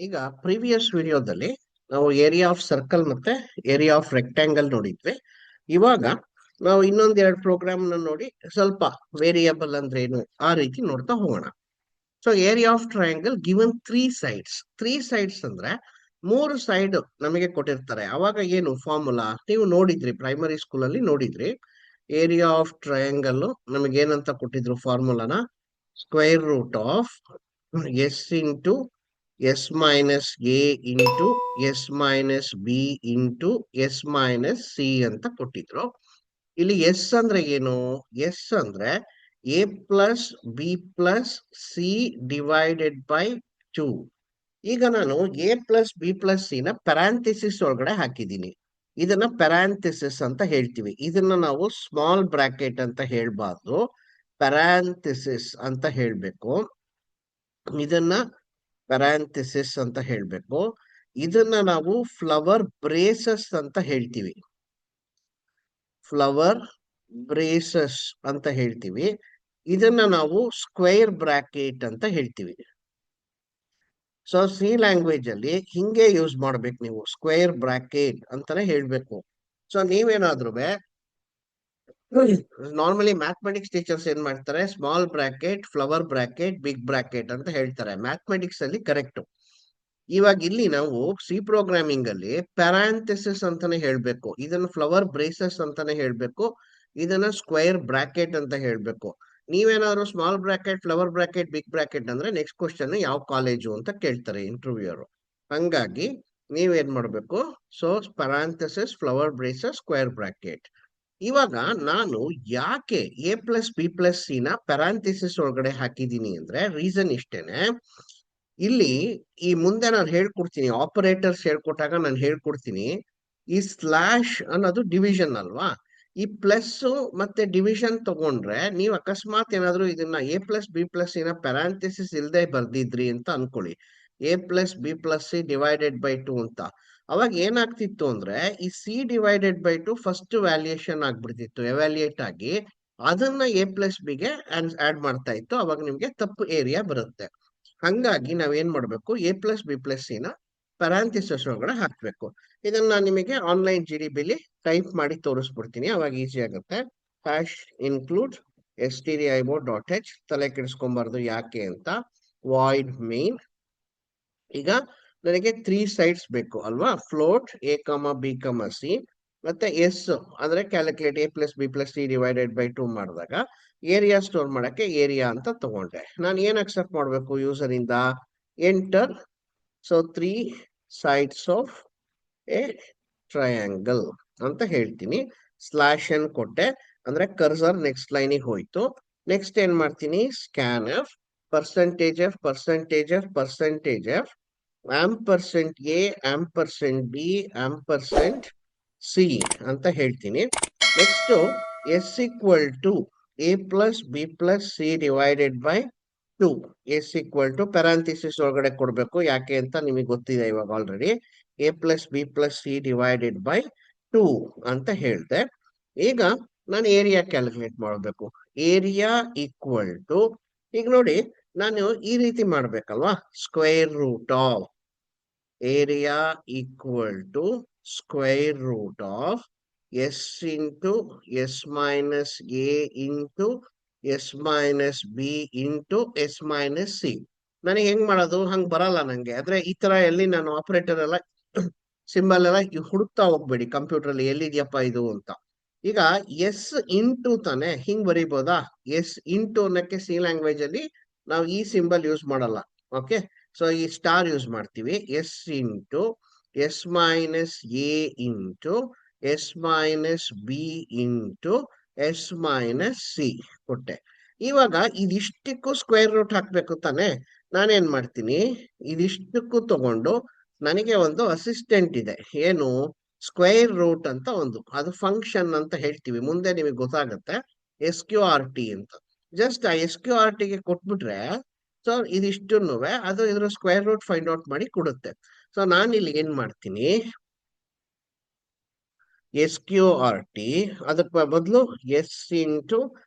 ಈಗ ಪ್ರೀವಿಯಸ್ ವಿಡಿಯೋದಲ್ಲಿ ನಾವು ಏರಿಯಾ ಆಫ್ ಸರ್ಕಲ್ ಮತ್ತೆ ಏರಿಯಾ ಆಫ್ ರೆಕ್ಟ್ಯಾಂಗಲ್ ನೋಡಿದ್ವಿ. ಇವಾಗ ನಾವು ಇನ್ನೊಂದೆರಡು ಪ್ರೋಗ್ರಾಮ್ ನೋಡಿ ಸ್ವಲ್ಪ ವೇರಿಯಬಲ್ ಅಂದ್ರೆ ಏನು ಆ ರೀತಿ ನೋಡ್ತಾ ಹೋಗೋಣ. So area of triangle given three sides ಅಂದ್ರೆ ಮೂರು ಸೈಡ್ ನಮಗೆ ಕೊಟ್ಟಿರ್ತಾರೆ. ಅವಾಗ ಏನು ಫಾರ್ಮುಲಾ ನೀವು ನೋಡಿದ್ರಿ, ಪ್ರೈಮರಿ ಸ್ಕೂಲ್ ಅಲ್ಲಿ ನೋಡಿದ್ರಿ. ಏರಿಯಾ ಆಫ್ ಟ್ರಯಾಂಗಲ್ ನಮಗೆ ಏನಂತ ಕೊಟ್ಟಿದ್ರು ಫಾರ್ಮುಲಾನ, square root of S into S minus A into S minus B into S minus C ಅಂತ ಕೊಟ್ಟಿದ್ರು. ಇಲ್ಲಿ ಎಸ್ ಅಂದ್ರೆ ಏನು? ಎಸ್ ಅಂದ್ರೆ A plus B plus C divided by 2. ಈಗ ನಾನು A plus B plus C ನ ಪ್ಯಾರಾಂಥಿಸಿಸ್ ಒಳಗಡೆ ಹಾಕಿದ್ದೀನಿ. ಇದನ್ನ ಪ್ಯಾರಾಂಥಿಸಿಸ್ ಅಂತ ಹೇಳ್ತೀವಿ. ಇದನ್ನ ನಾವು ಸ್ಮಾಲ್ ಬ್ರಾಕೆಟ್ ಅಂತ ಹೇಳ್ಬಾರ್ದು, ಪ್ಯಾರಾಂಥಿಸಿಸ್ ಅಂತ ಹೇಳ್ಬೇಕು. ಇದನ್ನ ಪ್ಯಾರಾಂಥಿಸಿಸ್ ಅಂತ ಹೇಳ್ಬೇಕು. ಇದನ್ನ ನಾವು ಫ್ಲವರ್ ಬ್ರೇಸಸ್ ಅಂತ ಹೇಳ್ತೀವಿ. ಫ್ಲವರ್ ಬ್ರೇಸಸ್ ಅಂತ ಹೇಳ್ತೀವಿ. ಇದನ್ನ ನಾವು ಸ್ಕ್ವೇರ್ ಬ್ರಾಕೆಟ್ ಅಂತ ಹೇಳ್ತೀವಿ. ಸೊ ಸಿ ಲ್ಯಾಂಗ್ವೇಜ್ ಅಲ್ಲಿ ಹಿಂಗೆ ಯೂಸ್ ಮಾಡ್ಬೇಕು, ನೀವು ಸ್ಕ್ವೇರ್ ಬ್ರಾಕೆಟ್ ಅಂತಾನೆ ಹೇಳ್ಬೇಕು. ಸೊ ನೀವೇನಾದ್ರೂ ನಾರ್ಮಲಿ ಮ್ಯಾಥಮೆಟಿಕ್ಸ್ ಟೀಚರ್ಸ್ ಏನ್ ಮಾಡ್ತಾರೆ, small bracket, flower bracket, big bracket ಅಂತ ಹೇಳ್ತಾರೆ. ಮ್ಯಾಥಮೆಟಿಕ್ಸ್ ಅಲ್ಲಿ ಕರೆಕ್ಟ್. ಇವಾಗ ಇಲ್ಲಿ ನಾವು ಸಿ ಪ್ರೋಗ್ರಾಮಿಂಗ್ ಅಲ್ಲಿ ಪ್ಯಾರಾಂಥೆಸಿಸ್ ಅಂತಾನೆ ಹೇಳ್ಬೇಕು, ಇದನ್ನ ಫ್ಲವರ್ ಬ್ರೇಸಸ್ ಅಂತಾನೆ ಹೇಳ್ಬೇಕು, ಇದನ್ನ ಸ್ಕ್ವೇರ್ ಬ್ರಾಕೆಟ್ ಅಂತ ಹೇಳ್ಬೇಕು. ನೀವೇನಾದ್ರು small bracket, flower bracket, big bracket ಅಂದ್ರೆ ನೆಕ್ಸ್ಟ್ ಕ್ವಶನ್ ಯಾವ ಕಾಲೇಜು ಅಂತ ಕೇಳ್ತಾರೆ ಇಂಟರ್ವ್ಯೂಯರ್. ಹಂಗಾಗಿ ನೀವೇನ್ ಮಾಡ್ಬೇಕು, so parenthesis, flower braces, square bracket. ಇವಾಗ ನಾನು ಯಾಕೆ A plus B plus C ನ ಪ್ಯಾರಾಂಥಿಸಿಸ್ ಒಳಗಡೆ ಹಾಕಿದ್ದೀನಿ ಅಂದ್ರೆ ರೀಸನ್ ಇಷ್ಟೇನೆ. ಇಲ್ಲಿ ಈ ಮುಂದೆ ನಾನು ಹೇಳ್ಕೊಡ್ತೀನಿ, ಆಪರೇಟರ್ಸ್ ಹೇಳ್ಕೊಟ್ಟಾಗ ನಾನು ಹೇಳ್ಕೊಡ್ತೀನಿ. ಈ ಸ್ಲಾಶ್ ಅನ್ನೋದು ಡಿವಿಷನ್ ಅಲ್ವಾ? ಈ ಪ್ಲಸ್ ಮತ್ತೆ ಡಿವಿಷನ್ ತಗೊಂಡ್ರೆ ನೀವು ಅಕಸ್ಮಾತ್ ಏನಾದ್ರು ಇದನ್ನ ಎ ಪ್ಲಸ್ ಬಿ ಪ್ಲಸ್ ನ ಪ್ಯಾರಾಂಥಿಸಿಸ್ ಇಲ್ದೆ ಬರ್ದಿದ್ರಿ ಅಂತ ಅನ್ಕೊಳ್ಳಿ, A plus B plus C divided by 2 ಅಂತ. ಅವಾಗ ಏನಾಗ್ತಿತ್ತು ಅಂದ್ರೆ ಈ C divided by 2 first valuation ಆಗ್ಬಿಡ್ತಿತ್ತು, ಎವ್ಯಾಲ್ಯೂಯೇಟ್ ಆಗಿ ಅದನ್ನ ಎ ಪ್ಲಸ್ ಬಿಗೆ ಆಡ್ ಮಾಡ್ತಾ ಇತ್ತು. ಅವಾಗ ನಿಮ್ಗೆ ತಪ್ಪು ಏರಿಯಾ ಬರುತ್ತೆ. ಹಂಗಾಗಿ ನಾವೇನ್ ಮಾಡ್ಬೇಕು, A plus B plus C ನ ಪ್ಯಾರಾಂಥಿಸಿಸ್ ಒಳಗಡೆ ಹಾಕ್ಬೇಕು. ಇದನ್ನ ನಾನು ನಿಮಗೆ ಆನ್ಲೈನ್ GDB ಟೈಪ್ ಮಾಡಿ ತೋರಿಸ್ಬಿಡ್ತೀನಿ, ಅವಾಗ ಈಸಿ ಆಗುತ್ತೆ. Hash include stdio dot h, ತಲೆ ಕೆಡಿಸ್ಕೊಂಬಾರ್ದು ಯಾಕೆ ಅಂತ. Void main. ಈಗ ನನಗೆ 3 ಸೈಡ್ಸ್ ಬೇಕು ಅಲ್ವಾ, ಫ್ಲೋಟ್ ಎ ಕಮ ಬಿ ಕಮ ಸಿ ಮತ್ತೆ ಎಸ್ ಅಂದ್ರೆ calculate A plus B plus C divided by 2 ಮಾಡಿದಾಗ ಏರಿಯಾ ಸ್ಟೋರ್ ಮಾಡಕ್ಕೆ ಏರಿಯಾ ಅಂತ ತಗೊಂಡೆ. ನಾನು ಏನ್ ಅಕ್ಸೆಪ್ಟ್ ಮಾಡ್ಬೇಕು ಯೂಸರ್ ಇಂದ? Enter. So 3 sides of A triangle ಅಂತ ಹೇಳ್ತೀನಿ. ಸ್ಲಾಶ್ ಎನ್ ಕೊಟ್ಟೆ ಅಂದ್ರೆ ಕರ್ಸರ್ ನೆಕ್ಸ್ಟ್ ಲೈನಿಗೆ ಹೋಯ್ತು. ನೆಕ್ಸ್ಟ್ ಏನ್ ಮಾಡ್ತೀನಿ, scan F, percentage F, percentage F, percentage F, ampersand A, ampersand B, ampersand C ಅಂತ ಹೇಳ್ತೀನಿ. Next S equal to A plus B plus C divided by 2. S equal to parenthesis ಒಳಗಡೆ ಕೊಡ್ಬೇಕು, ಯಾಕೆ ಅಂತ ನಿಮಗೆ ಗೊತ್ತಿದೆ ಇವಾಗ already. A plus B plus C divided by 2 ಅಂತ ಹೇಳ್ದೆ. ಈಗ ನಾನು ಏರಿಯಾ ಕ್ಯಾಲ್ಕುಲೇಟ್ ಮಾಡಬೇಕು. ಏರಿಯಾ ಈಕ್ವಲ್ ಟು, ಈಗ ನೋಡಿ ನಾನು ಈ ರೀತಿ ಮಾಡ್ಬೇಕಲ್ವಾ, square root of area equal to square root of S into S minus A into S minus B into S minus C. ನನಗೆ ಹೆಂಗ್ ಮಾಡೋದು? ಹಂಗ್ ಬರಲ್ಲ ನಂಗೆ. ಆದ್ರೆ ಈ ತರ ಎಲ್ಲಿ ನಾನು ಆಪರೇಟರ್ ಎಲ್ಲ ಸಿಂಬಲ್ ಎಲ್ಲ ಹುಡುಕ್ತಾ ಹೋಗ್ಬೇಡಿ ಕಂಪ್ಯೂಟರ್ ಅಲ್ಲಿ, ಎಲ್ಲಿದ್ಯಪ್ಪ ಇದು ಅಂತ. ಈಗ ಎಸ್ ಇಂಟು ತಾನೆ, ಹಿಂಗ್ ಬರೀಬೋದಾ? ಎಸ್ ಇಂಟು ಅನ್ನಕ್ಕೆ ಸಿ ಲ್ಯಾಂಗ್ವೇಜ್ ಅಲ್ಲಿ ನಾವು ಈ ಸಿಂಬಲ್ ಯೂಸ್ ಮಾಡಲ್ಲ. ಓಕೆ, ಸೊ ಈ ಸ್ಟಾರ್ ಯೂಸ್ ಮಾಡ್ತೀವಿ. S into S minus A into S minus B into S minus C ಕೊಟ್ಟೆ. ಇವಾಗ ಇದಿಷ್ಟಕ್ಕೂ ಸ್ಕ್ವೇರ್ ರೂಟ್ ಹಾಕ್ಬೇಕು ತಾನೆ. ನಾನೇನ್ ಮಾಡ್ತೀನಿ, ಇದಿಷ್ಟಕ್ಕೂ ತಗೊಂಡು ನನಗೆ ಒಂದು ಅಸಿಸ್ಟೆಂಟ್ ಇದೆ, ಏನು, ಸ್ಕ್ವೇರ್ ರೂಟ್ ಅಂತ ಒಂದು, ಅದು ಫಂಕ್ಷನ್ ಅಂತ ಹೇಳ್ತೀವಿ, ಮುಂದೆ ನಿಮಗೆ ಗೊತ್ತಾಗುತ್ತೆ, SQRT ಅಂತ. ಜಸ್ಟ್ ಆ SQRT ಗೆ ಕೊಟ್ಬಿಟ್ರೆ ಸೊ ಇದಿಷ್ಟನ್ನು ಅದು ಇದ್ರ ಸ್ಕ್ವೇರ್ ರೂಟ್ ಫೈಂಡ್ ಔಟ್ ಮಾಡಿ ಕೊಡುತ್ತೆ. ಸೊ ನಾನು ಇಲ್ಲಿ ಏನ್ ಮಾಡ್ತೀನಿ, SQRT ಅದಕ್ಕೆ ಬದಲು S into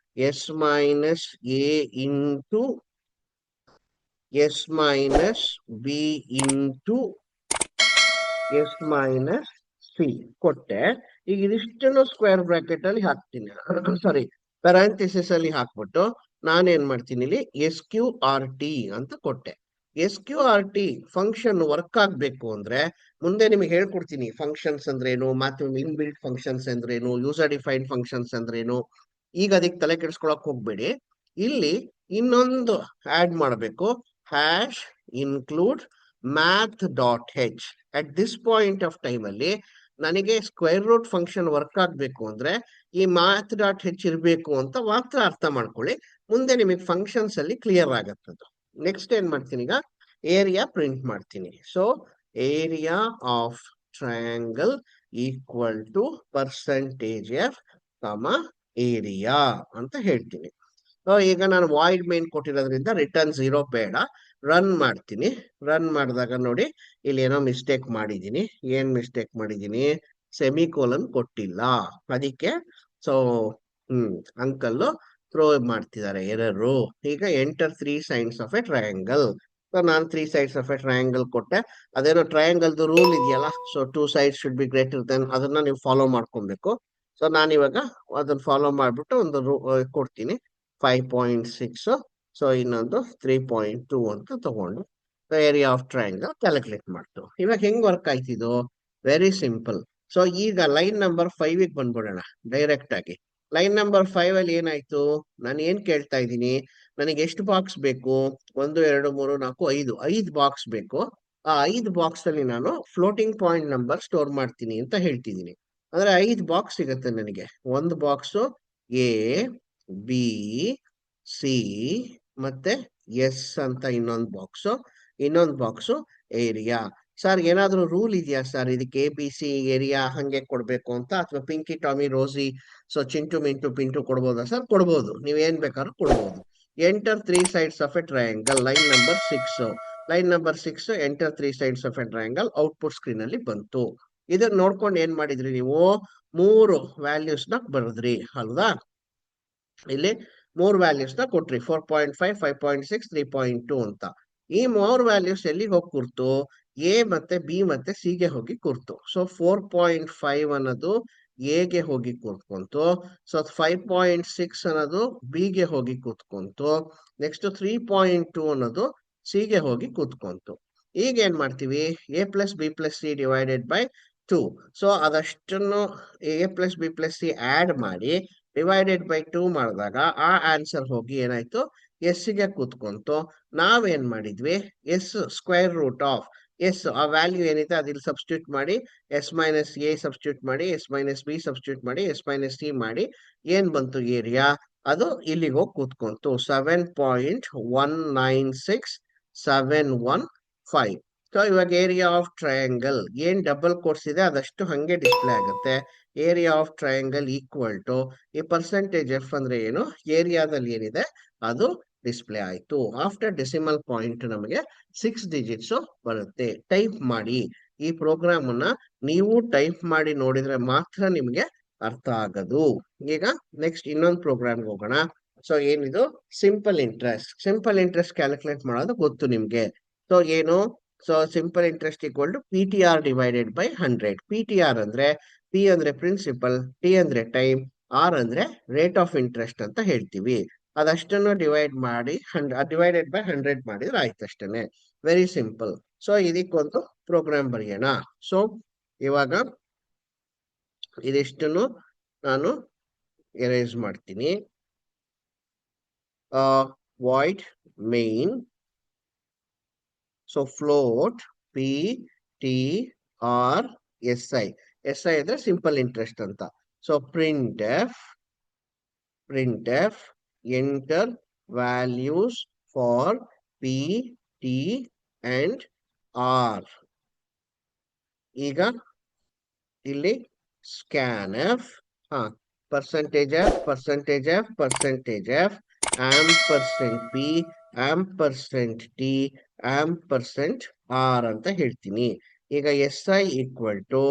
S minus A into S minus B into S minus C ಕೊಟ್ಟೆ. ಈಗ ಇದಿಷ್ಟನ್ನು ಸ್ಕ್ವೇರ್ ಬ್ರಾಕೆಟ್ ಅಲ್ಲಿ ಹಾಕ್ತೀನಿ, ಸಾರಿ ಪ್ಯಾರಂಥಿಸಿಸ್ ಅಲ್ಲಿ ಹಾಕ್ಬಿಟ್ಟು ನಾನೇನ್ ಮಾಡ್ತೀನಿ ಇಲ್ಲಿ ಎಸ್ ಕ್ಯೂ ಆರ್ ಟಿ ಅಂತ ಕೊಟ್ಟೆ. S Q R T function work ಆಗ್ಬೇಕು ಅಂದ್ರೆ ಮುಂದೆ ನಿಮಗೆ ಹೇಳ್ಕೊಡ್ತೀನಿ ಫಂಕ್ಷನ್ಸ್ ಅಂದ್ರೇನು, ಮತ್ತೆ ಇನ್ ಬಿಲ್ಟ್ ಫಂಕ್ಷನ್ಸ್ ಅಂದ್ರೇನು, ಯೂಸರ್ ಡಿಫೈನ್ಡ್ ಫಂಕ್ಷನ್ಸ್ ಅಂದ್ರೇನು. ಈಗ ಅದಕ್ಕೆ ತಲೆ ಕೆಡಿಸ್ಕೊಳಕ್ ಹೋಗ್ಬೇಡಿ. ಇಲ್ಲಿ ಇನ್ನೊಂದು ಆಡ್ ಮಾಡಬೇಕು, hash include math dot H. At this point of time ಅಲ್ಲಿ ನನಗೆ ಸ್ಕ್ವೇರ್ ರೂಟ್ ಫಂಕ್ಷನ್ ವರ್ಕ್ ಆಗ್ಬೇಕು ಅಂದ್ರೆ ಈ ಮ್ಯಾಥ್ ಡಾಟ್ ಹೆಚ್ ಇರಬೇಕು ಅಂತ ಮಾತ್ರ ಅರ್ಥ ಮಾಡ್ಕೊಳ್ಳಿ. ಮುಂದೆ ನಿಮಗೆ ಫಂಕ್ಷನ್ಸ್ ಅಲ್ಲಿ ಕ್ಲಿಯರ್ ಆಗತ್ತದು. ನೆಕ್ಸ್ಟ್ ಏನ್ ಮಾಡ್ತೀನಿ, ಈಗ ಏರಿಯಾ ಪ್ರಿಂಟ್ ಮಾಡ್ತೀನಿ. So area of triangle equal to percentage F comma area ಅಂತ ಹೇಳ್ತೀನಿ. ಈಗ ನಾನು ವಾಯ್ಡ್ ಮೇನ್ ಕೊಟ್ಟಿರೋದ್ರಿಂದ ರಿಟರ್ನ್ 0 ಬೇಡ. ರನ್ ಮಾಡ್ತೀನಿ. ರನ್ ಮಾಡಿದಾಗ ನೋಡಿ ಇಲ್ಲಿ ಏನೋ ಮಿಸ್ಟೇಕ್ ಮಾಡಿದ್ದೀನಿ. ಏನ್ ಮಿಸ್ಟೇಕ್ ಮಾಡಿದ್ದೀನಿ, ಸೆಮಿಕೋಲನ್ ಕೊಟ್ಟಿಲ್ಲ. ಅದಕ್ಕೆ ಸೊ ಅಂಕಲ್ ಥ್ರೋ ಮಾಡ್ತಿದ್ದಾರೆ ಎರರು. ಈಗ enter 3 sides of A triangle. So ನಾನು 3 ಸೈಡ್ಸ್ ಆಫ್ ಎ ಟ್ರಯಾಂಗಲ್ ಕೊಟ್ಟೆ. ಅದೇನೋ ಟ್ರಯಾಂಗಲ್ದು ರೂಲ್ ಇದೆಯಲ್ಲ, so 2 sides should be greater than, ಅದನ್ನ ನೀವು ಫಾಲೋ ಮಾಡ್ಕೊಬೇಕು. ಸೊ ನಾನಿವಾಗ ಅದನ್ನ ಫಾಲೋ ಮಾಡ್ಬಿಟ್ಟು ಒಂದು ಕೊಡ್ತೀನಿ 5.6. ಸೊ ಇನ್ನೊಂದು 3.2 ಅಂತ ತಗೊಂಡು ಏರಿಯಾ ಆಫ್ ಟ್ರಯಾಂಗಲ್ ಕ್ಯಾಲ್ಕುಲೇಟ್ ಮಾಡ್ತು. ಇವಾಗ ಹೆಂಗ್ ವರ್ಕ್ ಆಯ್ತಿದು, ವೆರಿ ಸಿಂಪಲ್. ಸೊ ಈಗ ಲೈನ್ ನಂಬರ್ 5 ಬಂದ್ಬಿಡೋಣ ಡೈರೆಕ್ಟ್ ಆಗಿ. ಲೈನ್ ನಂಬರ್ 5 ಅಲ್ಲಿ ಏನಾಯ್ತು, ನಾನು ಏನ್ ಕೇಳ್ತಾ ಇದ್ದೀನಿ, ನನಗೆ ಎಷ್ಟು ಬಾಕ್ಸ್ ಬೇಕು, 1 2 3 4 5 ಬಾಕ್ಸ್ ಬೇಕು. ಆ 5 ಬಾಕ್ಸ್ ಅಲ್ಲಿ ನಾನು ಫ್ಲೋಟಿಂಗ್ ಪಾಯಿಂಟ್ ನಂಬರ್ ಸ್ಟೋರ್ ಮಾಡ್ತೀನಿ ಅಂತ ಹೇಳ್ತಿದ್ದೀನಿ. ಅಂದ್ರೆ 5 ಬಾಕ್ಸ್ ಸಿಗುತ್ತೆ ನನಗೆ. ಒಂದು ಬಾಕ್ಸ್ ಎ, ಬಿ, ಸಿ ಮತ್ತೆ ಎಸ್ ಅಂತ ಇನ್ನೊಂದು ಬಾಕ್ಸು ಏರಿಯಾ. ಸರ್ ಏನಾದ್ರೂ ರೂಲ್ ಇದೆಯಾ ಸರ್ ಇದಕ್ಕೆ ಎ ಬಿ ಸಿ ಏರಿಯಾ ಹಂಗೆ ಕೊಡ್ಬೇಕು ಅಂತ, ಅಥವಾ ಪಿಂಕಿ ಟಾಮಿ ರೋಸಿ ಸೊ ಚಿಂಟು ಮಿಂಟು ಪಿಂಟು ಕೊಡ್ಬೋದಾ ಸರ್? ಕೊಡ್ಬೋದು, ನೀವ್ ಏನ್ ಬೇಕಾದ್ರೂ ಕೊಡ್ಬೋದು. Enter 3 sides of A triangle, line number 6. Line number 6 enter 3 sides of A triangle output screen ಅಲ್ಲಿ ಬಂತು. ಇದನ್ನ ನೋಡ್ಕೊಂಡು ಏನ್ ಮಾಡಿದ್ರಿ ನೀವು, 3 ವ್ಯಾಲ್ಯೂಸ್ ನ ಬರೆದ್ರಿ ಅಲ್ವಾ? ಇಲ್ಲಿ 3 ವ್ಯಾಲ್ಯೂಸ್ ನ ಕೊಟ್ರಿ, 4.5, 5.6, 3.2 ಅಂತ. ಈ 3 ವ್ಯಾಲ್ಯೂಸ್ ಎಲ್ಲಿಗೆ ಹೋಗಿ ಕೂರ್ತು, ಎ ಮತ್ತೆ ಬಿ ಮತ್ತೆ ಸಿ ಗೆ ಹೋಗಿ ಕೂರ್ತು. ಸೊ 4.5 ಅನ್ನೋದು ಎ ಗೆ ಹೋಗಿ ಕೂತ್ಕೊಂತು. ಸೊ 5.6 ಅನ್ನೋದು ಬಿ ಗೆ ಹೋಗಿ ಕೂತ್ಕೊಂತು. ನೆಕ್ಸ್ಟ್ 3.2 ಅನ್ನೋದು ಸಿ ಗೆ ಹೋಗಿ ಕೂತ್ಕೊಂತು. ಈಗ ಏನ್ ಮಾಡ್ತೀವಿ, A plus B plus C divided by 2. So ಅದಷ್ಟನ್ನು A plus B plus C add ಮಾಡಿ ಡಿವೈಡೆಡ್ ಬೈ 2 ಮಾಡಿದಾಗ ಆ ಆನ್ಸರ್ ಹೋಗಿ ಏನಾಯ್ತು, ಎಸ್ ಗೆ ಕೂತ್ಕೊಂತು. ನಾವೇನ್ ಮಾಡಿದ್ವಿ, S square root of S, ಆ ವ್ಯಾಲ್ಯೂ ಏನಿದೆ ಅದಿಲ್ಲಿ ಸಬ್ಸ್ಟಿಟ್ಯೂಟ್ ಮಾಡಿ, ಎಸ್ ಮೈನಸ್ ಎ ಸಬ್ಸ್ಟಿಟ್ಯೂಟ್ ಮಾಡಿ, ಎಸ್ ಮೈನಸ್ ಬಿ ಸಬ್ಸ್ಟಿಟ್ಯೂಟ್ ಮಾಡಿ, ಎಸ್ ಮೈನಸ್ ಸಿ ಮಾಡಿ, ಏನ್ ಬಂತು ಏರಿಯಾ, ಅದು ಇಲ್ಲಿಗೆ ಹೋಗಿ ಕೂತ್ಕೊಂತು 7.196715. ಸೊ ಇವಾಗ ಏರಿಯಾ ಆಫ್ ಟ್ರಯಾಂಗಲ್ ಏನ್ ಡಬಲ್ ಕೋರ್ಸ್ ಇದೆ ಅದಷ್ಟು ಹಂಗೆ ಡಿಸ್ಪ್ಲೇ ಆಗುತ್ತೆ. Area of triangle equal to ಈ ಪರ್ಸೆಂಟೇಜ್ ಎಫ್ ಅಂದ್ರೆ ಏನು, ಏರಿಯಾದಲ್ಲಿ ಏನಿದೆ ಅದು ಡಿಸ್ಪ್ಲೇ ಆಯ್ತು. ಆಫ್ಟರ್ ಡೆಸಿಮಲ್ ಪಾಯಿಂಟ್ ನಮಗೆ 6 ಡಿಜಿಟ್ಸ್ ಬರುತ್ತೆ. ಟೈಪ್ ಮಾಡಿ, ಈ ಪ್ರೋಗ್ರಾಮ್ ಅನ್ನ ನೀವು ಟೈಪ್ ಮಾಡಿ ನೋಡಿದ್ರೆ ಮಾತ್ರ ನಿಮ್ಗೆ ಅರ್ಥ ಆಗದು. ಈಗ ನೆಕ್ಸ್ಟ್ ಇನ್ನೊಂದು ಪ್ರೋಗ್ರಾಮ್ಗೆ ಹೋಗೋಣ. ಸೊ ಏನಿದು, ಸಿಂಪಲ್ ಇಂಟ್ರೆಸ್ಟ್ ಕ್ಯಾಲ್ಕುಲೇಟ್ ಮಾಡೋದು ಗೊತ್ತು ನಿಮ್ಗೆ. ಸೊ ಏನು, so simple interest equal to P T R divided by 100. P T R ಅಂದ್ರೆ ಪಿ ಅಂದ್ರೆ ಪ್ರಿನ್ಸಿಪಲ್, ಟಿ ಅಂದ್ರೆ ಟೈಮ್, ಆರ್ ಅಂದ್ರೆ ರೇಟ್ ಆಫ್ ಇಂಟ್ರೆಸ್ಟ್ ಅಂತ ಹೇಳ್ತೀವಿ. ಅದಷ್ಟನ್ನು ಡಿವೈಡೆಡ್ ಬೈ 100 ಮಾಡಿದ್ರೆ ಆಯ್ತು ಅಷ್ಟೇನೆ. Very simple. ಸೊ ಇದಕ್ಕೊಂದು ಪ್ರೋಗ್ರಾಮ್ ಬರೆಯೋಣ. ಸೊ ಇವಾಗ ಇದಿಷ್ಟನ್ನು ನಾನು ಎರೇಸ್ ಮಾಡ್ತೀನಿ. Void main, so float P T R S I ಅಂದ್ರೆ ಸಿಂಪಲ್ ಇಂಟ್ರೆಸ್ಟ್ ಅಂತ. So print F enter values for P T and R. ಈಗ ಇಲ್ಲಿ scan F, percentage F ampersand P ampersand T ampersand R ಅಂತ ಹೇಳ್ತೀನಿ. ಈಗ S I equal to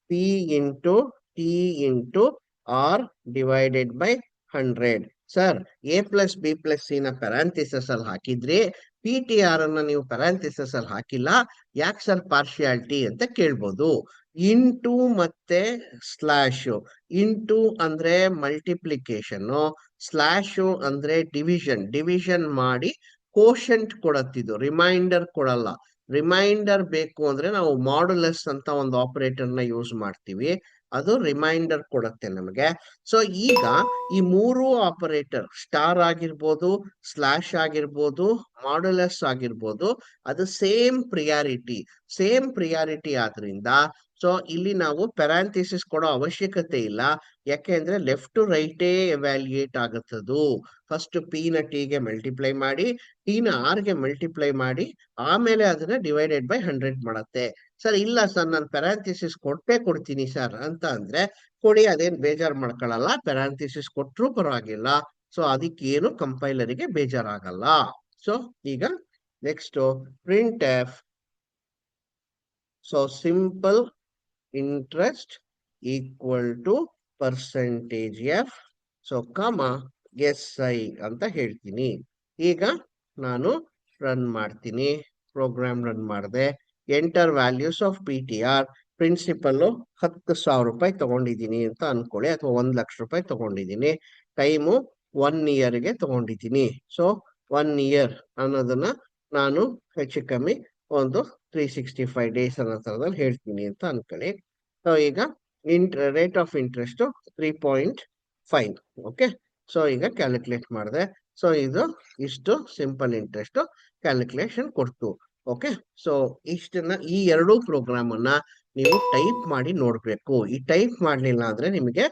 P into T into R divided by 100. Sir A plus B plus C ನ parenthesis ಅಲ್ಲಿ ಹಾಕಿದ್ರಿ, PTR ಅನ್ನ ನೀವು ಪ್ಯಾರಾಂಥಿಸಿಸ್ ಅಲ್ಲಿ ಹಾಕಿಲ್ಲ, ಯಾಕೆ ಸರ್ ಪಾರ್ಶಿಯಾಲಿಟಿ ಅಂತ ಕೇಳ್ಬೋದು. ಇಂಟು ಮತ್ತೆ ಸ್ಲಾಶ್. ಇಂಟು ಅಂದ್ರೆ ಮಲ್ಟಿಪ್ಲಿಕೇಶನ್, ಸ್ಲಾಶ್ ಅಂದ್ರೆ ಡಿವಿಷನ್ ಮಾಡಿ ಕೋಶಂಟ್ ಕೊಡತ್ತಿದ್ದು, ರಿಮೈಂಡರ್ ಕೊಡಲ್ಲ. ರಿಮೈಂಡರ್ ಬೇಕು ಅಂದ್ರೆ ನಾವು ಮಾಡ್ಯುಲಸ್ ಅಂತ ಒಂದು ಆಪರೇಟರ್ ನ ಯೂಸ್ ಮಾಡ್ತೀವಿ, ಅದು ರಿಮೈಂಡರ್ ಕೊಡುತ್ತೆ ನಮಗೆ. ಸೊ ಈಗ ಈ ಮೂರು ಆಪರೇಟರ್, ಸ್ಟಾರ್ ಆಗಿರ್ಬೋದು, ಸ್ಲಾಶ್ ಆಗಿರ್ಬೋದು, ಮಾಡ್ಯುಲಸ್ ಆಗಿರ್ಬೋದು, ಅದು ಸೇಮ್ ಪ್ರಿಯಾರಿಟಿ ಆದ್ರಿಂದ ಸೊ ಇಲ್ಲಿ ನಾವು ಪ್ಯಾರಾಂಥಿಸಿಸ್ ಕೊಡೋ ಅವಶ್ಯಕತೆ ಇಲ್ಲ. ಯಾಕೆಂದ್ರೆ ಲೆಫ್ಟ್ ಟು ರೈಟೇ ಎವ್ಯಾಲ್ಯೂಯೇಟ್ ಆಗುತ್ತದು. ಫಸ್ಟ್ ಪಿ ನ ಟಿ ಗೆ ಮಲ್ಟಿಪ್ಲೈ ಮಾಡಿ, ಟಿ ನ ಆರ್ ಗೆ ಮಲ್ಟಿಪ್ಲೈ ಮಾಡಿ, ಆಮೇಲೆ ಅದನ್ನ ಡಿವೈಡೆಡ್ ಬೈ 100 ಮಾಡುತ್ತೆ. ಸರ್ ಇಲ್ಲ ಸರ್ ನಾನು ಪ್ಯಾರಾಂಥಿಸಿಸ್ ಕೊಡ್ತೀನಿ ಸರ್ ಅಂತ ಅಂದ್ರೆ ಕೊಡಿ, ಅದೇನ್ ಬೇಜಾರ್ ಮಾಡ್ಕೊಳ್ಳಲ್ಲ, ಪ್ಯಾರಾಂಥಿಸಿಸ್ ಕೊಟ್ರು ಪರವಾಗಿಲ್ಲ. ಸೊ ಅದಕ್ಕೇನು ಕಂಪೈಲರಿಗೆ ಬೇಜಾರಾಗಲ್ಲ. ಸೊ ಈಗ next print F. So simple interest equal to percentage F. So SI ಅಂತ ಹೇಳ್ತೀನಿ. ಈಗ ನಾನು ರನ್ ಮಾಡ್ತೀನಿ, ಪ್ರೋಗ್ರಾಮ್ ರನ್ ಮಾಡಿದೆ. Enter values of PTR. Principal 10,000 ರೂಪಾಯಿ ತಗೊಂಡಿದ್ದೀನಿ ಅಂತ ಅನ್ಕೊಳ್ಳಿ, ಅಥವಾ 1,00,000 ರೂಪಾಯಿ ತಗೊಂಡಿದ್ದೀನಿ. ಟೈಮು 1 ಇಯರ್ಗೆ ತಗೊಂಡಿದ್ದೀನಿ. ಸೊ 1 ಇಯರ್ ಅನ್ನೋದನ್ನ ನಾನು ಹೆಚ್ಚು ಕಮ್ಮಿ ಒಂದು 365 ಡೇಸ್ ಅನ್ನೋ ತರದಲ್ಲಿ ಹೇಳ್ತೀನಿ ಅಂತ ಅನ್ಕೊಳ್ಳಿ. ಸೊ ಈಗ rate of interest 3.5. Okay, so ಈಗ ಕ್ಯಾಲ್ಕುಲೇಟ್ ಮಾಡಿದೆ. ಸೊ ಇದು ಇಷ್ಟು ಸಿಂಪಲ್ ಇಂಟ್ರೆಸ್ಟ್ ಕ್ಯಾಲ್ಕುಲೇಷನ್ ಕೊಡ್ತು. ಓಕೆ, ಸೊ ಇಷ್ಟನ್ನ ಈ ಎರಡೂ ಪ್ರೋಗ್ರಾಮ್ ಅನ್ನ ನೀವು ಟೈಪ್ ಮಾಡಿ ನೋಡ್ಬೇಕು. ಈ ಟೈಪ್ ಮಾಡ್ಲಿಲ್ಲ ಅಂದ್ರೆ ನಿಮಗೆ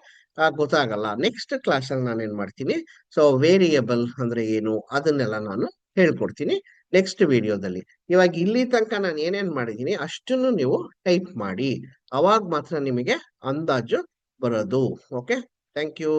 ಗೊತ್ತಾಗಲ್ಲ. ನೆಕ್ಸ್ಟ್ ಕ್ಲಾಸ್ ಅಲ್ಲಿ ನಾನು ಏನ್ ಮಾಡ್ತೀನಿ, ಸೊ ವೇರಿಯಬಲ್ ಅಂದ್ರೆ ಏನು ಅದನ್ನೆಲ್ಲ ನಾನು ಹೇಳ್ಕೊಡ್ತೀನಿ ನೆಕ್ಸ್ಟ್ ವಿಡಿಯೋದಲ್ಲಿ. ಇವಾಗ ಇಲ್ಲಿ ತನಕ ನಾನು ಏನೇನ್ ಮಾಡಿದೀನಿ ಅಷ್ಟನ್ನು ನೀವು ಟೈಪ್ ಮಾಡಿ, ಅವಾಗ ಮಾತ್ರ ನಿಮಗೆ ಅಂದಾಜು ಬರೋದು. Okay, thank you.